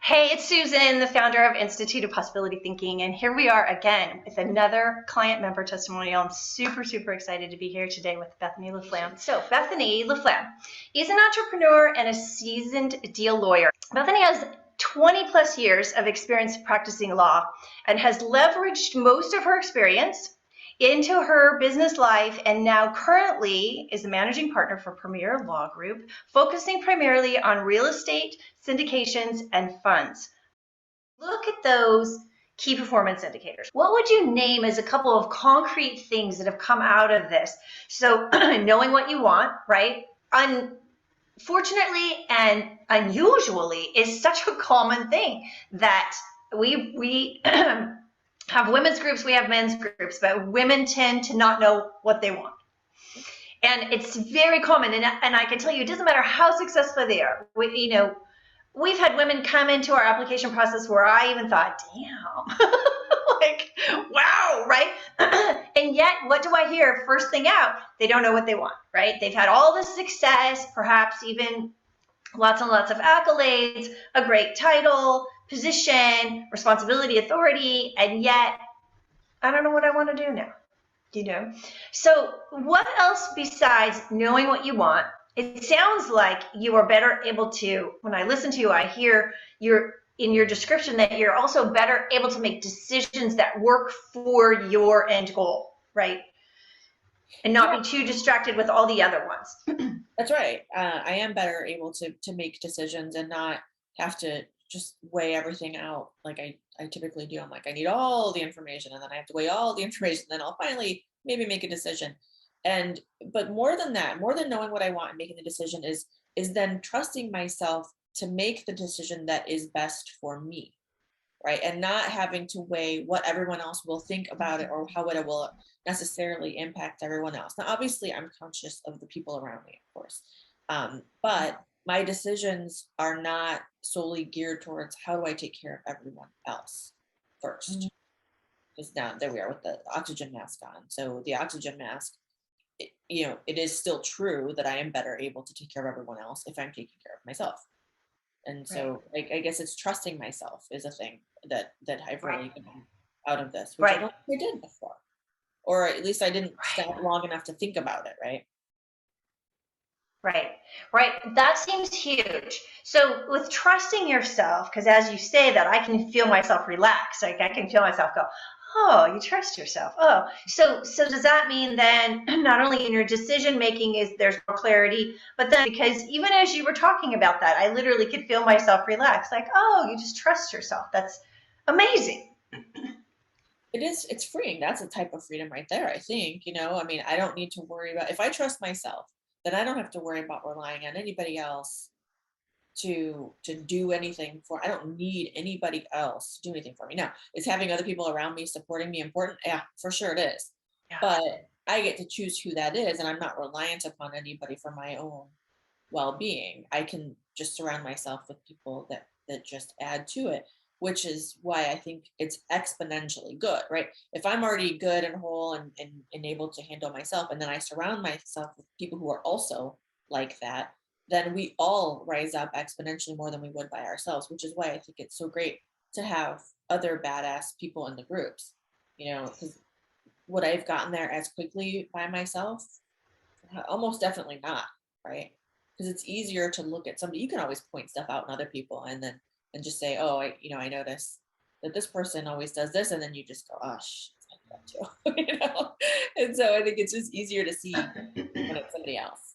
Hey, it's Susan, the founder of Institute of Possibility Thinking, and here we are again with another client member testimonial. I'm super excited to be here today with Bethany LaFlam. So, Bethany LaFlam is an entrepreneur and a seasoned deal lawyer. Bethany has 20 plus years of experience practicing law and has leveraged most of her experience into her business life, and now currently is a managing partner for Premier Law Group, focusing primarily on real estate, syndications, and funds. Look at those key performance indicators. What would you name as a couple of concrete things that have come out of this? So knowing what you want, right? Unfortunately and unusually is such a common thing that we have women's groups, we have men's groups, but women tend to not know what they want. And it's very common. And I can tell you, it doesn't matter how successful they are. We've had women come into our application process where I even thought, damn, like, wow, right? And yet, what do I hear first thing out? They don't know what they want, right? They've had all the success, perhaps even lots and lots of accolades, a great title, position, responsibility, authority, and yet I don't know what I want to do now. So what else besides knowing what you want? It sounds like you are better able to, when I listen to you, I hear you're in your description that you're also better able to make decisions that work for your end goal, right? And not be too distracted with all the other ones. That's right. I am better able to make decisions and not have to just weigh everything out like I typically do. I'm like, I need all the information, and then I have to weigh all the information, then I'll finally maybe make a decision. But more than that, more than knowing what I want and making the decision is then trusting myself to make the decision that is best for me, right? And not having to weigh what everyone else will think about it or how it will necessarily impact everyone else. Now, obviously, I'm conscious of the people around me, of course, but my decisions are not solely geared towards how do I take care of everyone else first. Because now there we are with the oxygen mask on. So the oxygen mask, it is still true that I am better able to take care of everyone else if I'm taking care of myself. And so I guess it's trusting myself is a thing that I've really gotten out of this, which I don't think I did before, or at least I didn't stop long enough to think about it. Right. That seems huge. So with trusting yourself, because as you say that, I can feel myself relax. Like I can feel myself go, oh, you trust yourself. Oh, so does that mean then not only in your decision making is there's more clarity, but then because even as you were talking about that, I literally could feel myself relax. Like, oh, you just trust yourself. That's amazing. It's freeing. That's a type of freedom right there, I think. I mean, I don't need to worry about, if I trust myself, then I don't have to worry about relying on anybody else to do anything I don't need anybody else to do anything for me. Now, is having other people around me supporting me important? Yeah, for sure it is. Yeah. But I get to choose who that is, and I'm not reliant upon anybody for my own well-being. I can just surround myself with people that just add to it, which is why I think it's exponentially good, right? If I'm already good and whole and able to handle myself, and then I surround myself with people who are also like that, then we all rise up exponentially more than we would by ourselves, which is why I think it's so great to have other badass people in the groups, because would I have gotten there as quickly by myself? Almost definitely not, right? Because it's easier to look at somebody. You can always point stuff out in other people and just say, oh, I notice that this person always does this, and then you just go, oh, it's like that too. And so I think it's just easier to see when it's somebody else.